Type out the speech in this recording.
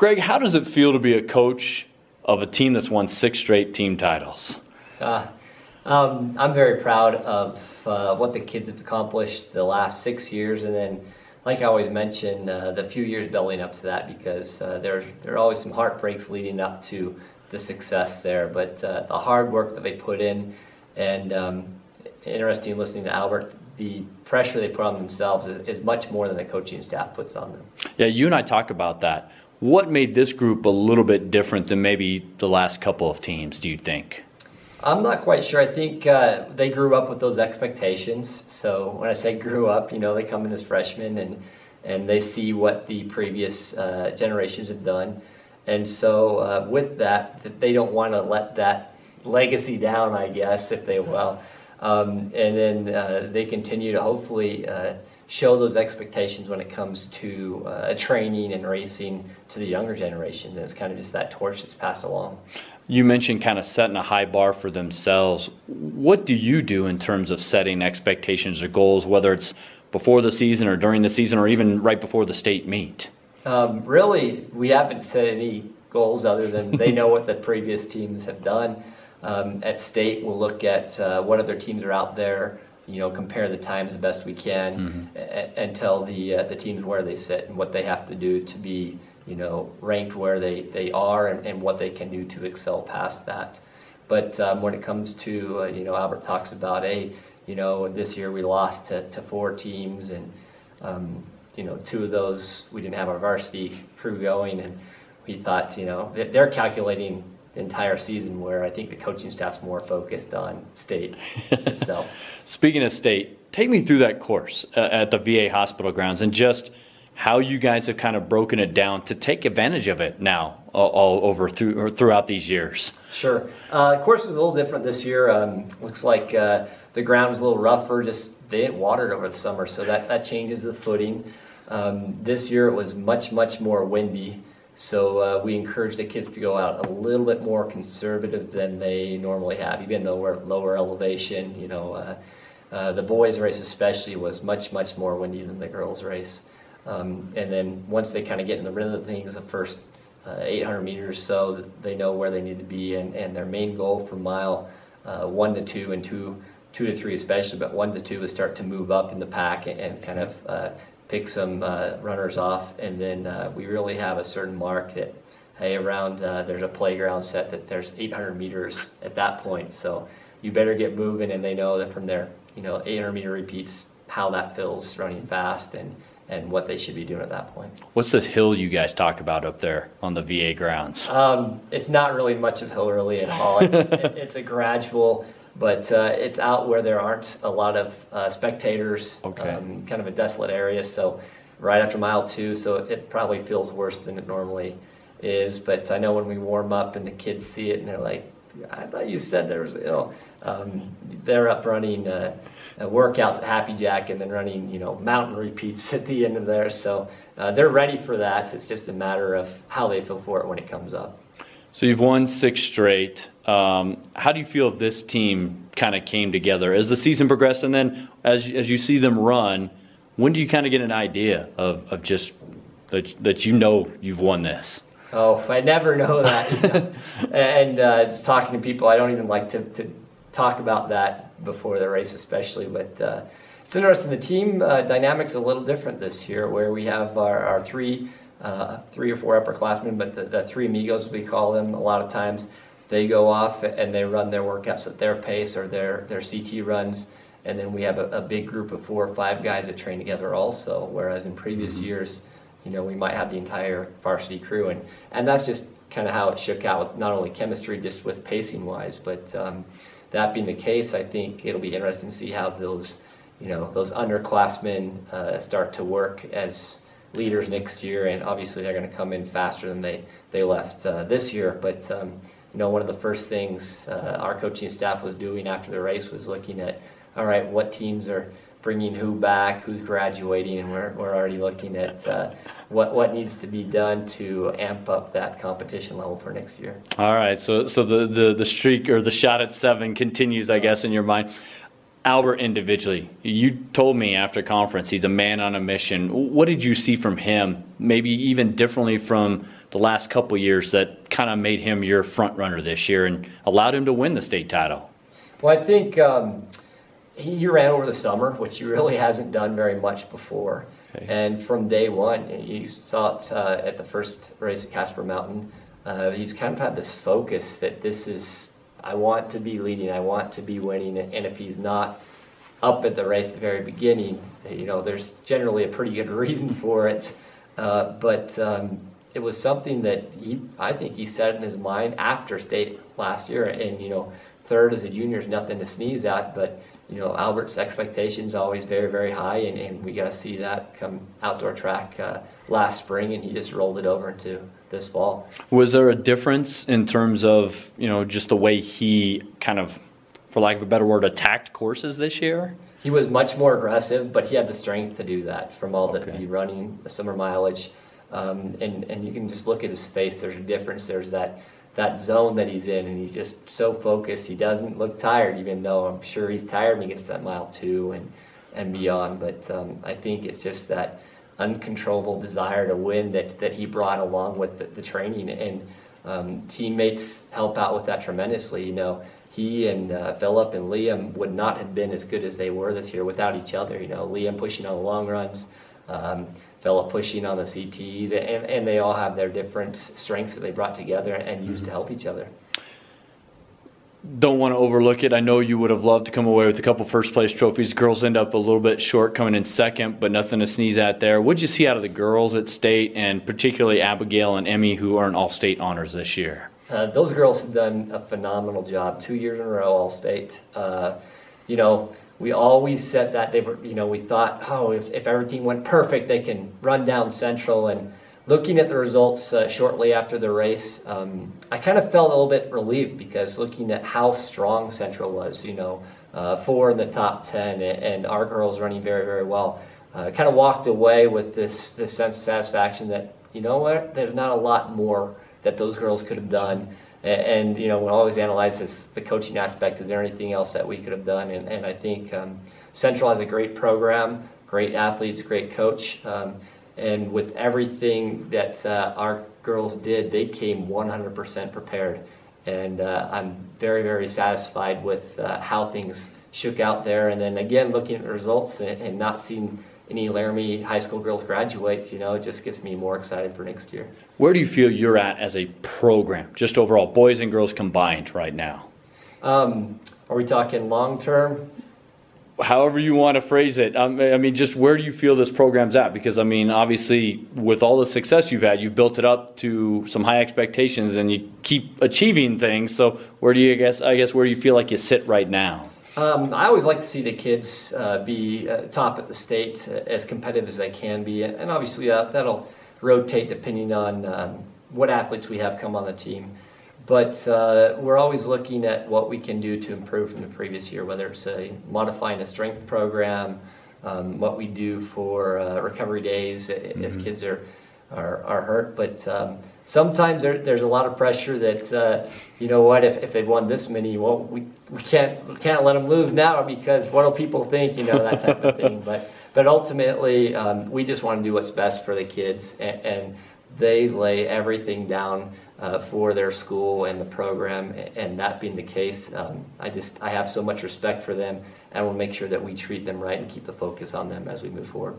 Greg, how does it feel to be a coach of a team that's won 6 straight team titles? I'm very proud of what the kids have accomplished the last 6 years, and then, like I always mention, the few years building up to that, because there are always some heartbreaks leading up to the success there. But the hard work that they put in, and interesting listening to Albert, the pressure they put on themselves is much more than the coaching staff puts on them. Yeah, you and I talk about that. What made this group a little bit different than maybe the last couple of teams, do you think? I'm not quite sure. I think they grew up with those expectations. So when I say grew up, they come in as freshmen and they see what the previous generations have done. And so with that, they don't want to let that legacy down, I guess, if they will. And then they continue to hopefully show those expectations when it comes to training and racing to the younger generation. And it's kind of just that torch that's passed along. You mentioned kind of setting a high bar for themselves. What do you do in terms of setting expectations or goals, whether it's before the season or during the season or even right before the state meet? Really, we haven't set any goals other than they know what the previous teams have done. At state, we'll look at what other teams are out there, compare the times the best we can, and tell the teams where they sit and what they have to do to be ranked where they are and what they can do to excel past that. But when it comes to, Albert talks about, this year we lost to 4 teams, and, 2 of those we didn't have our varsity crew going, and we thought, they're calculating the entire season, where I think the coaching staff's more focused on state itself. Speaking of state, take me through that course at the VA hospital grounds and just how you guys have kind of broken it down to take advantage of it now all over throughout these years. Sure. The course is a little different this year. Looks like the ground was a little rougher. Just they didn't water it over the summer, so that changes the footing. This year it was much more windy, so we encourage the kids to go out a little bit more conservative than they normally have, even though we're at lower elevation. The boys' race especially was much more windy than the girls' race. And then once they kind of get in the rhythm of things, the first 800 meters or so, they know where they need to be, and their main goal from mile 1 to 2 and 2 to 3 especially, but 1 to 2 is start to move up in the pack and kind of pick some runners off. And then we really have a certain mark that, hey, around there's a playground set that there's 800 meters at that point, so you better get moving. And they know that from there, 800 meter repeats, how that feels running fast and what they should be doing at that point. What's this hill you guys talk about up there on the VA grounds? It's not really much of a hill really at all. It's a gradual, but it's out where there aren't a lot of spectators. Okay. Kind of a desolate area, so right after mile 2, so it probably feels worse than it normally is. But I know when we warm up and the kids see it and they're like, I thought you said there was, they're up running workouts at Happy Jack and then running, mountain repeats at the end of there. So they're ready for that. It's just a matter of how they feel for it when it comes up. So you've won 6 straight. How do you feel this team kind of came together as the season progressed? And then as you see them run, when do you kind of get an idea of just that you've won this? Oh, I never know that. And it's talking to people, I don't even like to talk about that before the race especially. But it's interesting, the team dynamic's a little different this year, where we have our 3 or 4 upperclassmen, but the 3 amigos, we call them, a lot of times they go off and they run their workouts at their pace or their CT runs. And then we have a big group of 4 or 5 guys that train together also, whereas in previous years, we might have the entire varsity crew, and that's just kind of how it shook out with not only chemistry, just with pacing wise, but that being the case, I think it'll be interesting to see how those underclassmen start to work as leaders next year, and obviously they're going to come in faster than they left this year. But one of the first things our coaching staff was doing after the race was looking at, all right, what teams are bringing who back, who's graduating, and we're already looking at what needs to be done to amp up that competition level for next year. All right, so the streak or the shot at 7 continues, I guess, in your mind. Albert individually, you told me after conference he's a man on a mission. What did you see from him, maybe even differently from the last couple years, that kind of made him your front runner this year and allowed him to win the state title? Well, I think he ran over the summer, which he really hasn't done very much before. Okay. And from day one, you saw it at the first race at Casper Mountain, he's kind of had this focus that this is, I want to be leading, I want to be winning, and if he's not up at the race at the very beginning, you know, there's generally a pretty good reason for it. But it was something that I think he set in his mind after state last year, and you know, third as a junior is nothing to sneeze at, but you know, Albert's expectations always very, very high, and we got to see that come outdoor track last spring, and he just rolled it over into this fall. Was there a difference in terms of, you know, just the way he kind of, for lack of a better word, attacked courses this year? He was much more aggressive, but he had the strength to do that from all the running, the summer mileage, and you can just look at his face. There's a difference. There's that zone that he's in, and he's just so focused. He doesn't look tired, even though I'm sure he's tired when he gets to that mile 2 and beyond. But I think it's just that uncontrollable desire to win that he brought along with the training, and teammates help out with that tremendously. You know, he and Phillip and Liam would not have been as good as they were this year without each other. You know, Liam pushing on the long runs, Phillip pushing on the CTs, and they all have their different strengths that they brought together and used to help each other. Don't want to overlook it. I know you would have loved to come away with a couple first place trophies. Girls end up a little bit short, coming in second, but nothing to sneeze at there. What did you see out of the girls at state, and particularly Abigail and Emmy, who earned all state honors this year? Those girls have done a phenomenal job. 2 years in a row, all state. You know, we always said that they were, you know, we thought, oh, if everything went perfect, they can run down Central. And looking at the results shortly after the race, I kind of felt a little bit relieved, because looking at how strong Central was, you know, 4 in the top 10, and our girls running very, very well, kind of walked away with this sense of satisfaction that, you know what, there's not a lot more that those girls could have done. And you know, we always analyze this, the coaching aspect. Is there anything else that we could have done? And I think Central has a great program, great athletes, great coach. And with everything that our girls did, they came 100% prepared. And I'm very, very satisfied with how things shook out there. And then again, looking at the results and not seeing any Laramie high school girls graduate, you know, it just gets me more excited for next year. Where do you feel you're at as a program, just overall, boys and girls combined right now? Are we talking long term? However you want to phrase it. I mean, just where do you feel this program's at? Because, I mean, obviously, with all the success you've had, you've built it up to some high expectations, and you keep achieving things. So where do you, I guess, where do you feel like you sit right now? I always like to see the kids be top at the state, as competitive as they can be. And obviously, that'll rotate depending on what athletes we have come on the team. But we're always looking at what we can do to improve from the previous year, whether it's modifying a strength program, what we do for recovery days if kids are hurt. But sometimes there's a lot of pressure that, you know what, if they've won this many, well, we can't let them lose now, because what do people think, you know, that type of thing. But ultimately, we just want to do what's best for the kids, and they lay everything down for their school and the program, and that being the case, I have so much respect for them, and we'll make sure that we treat them right and keep the focus on them as we move forward.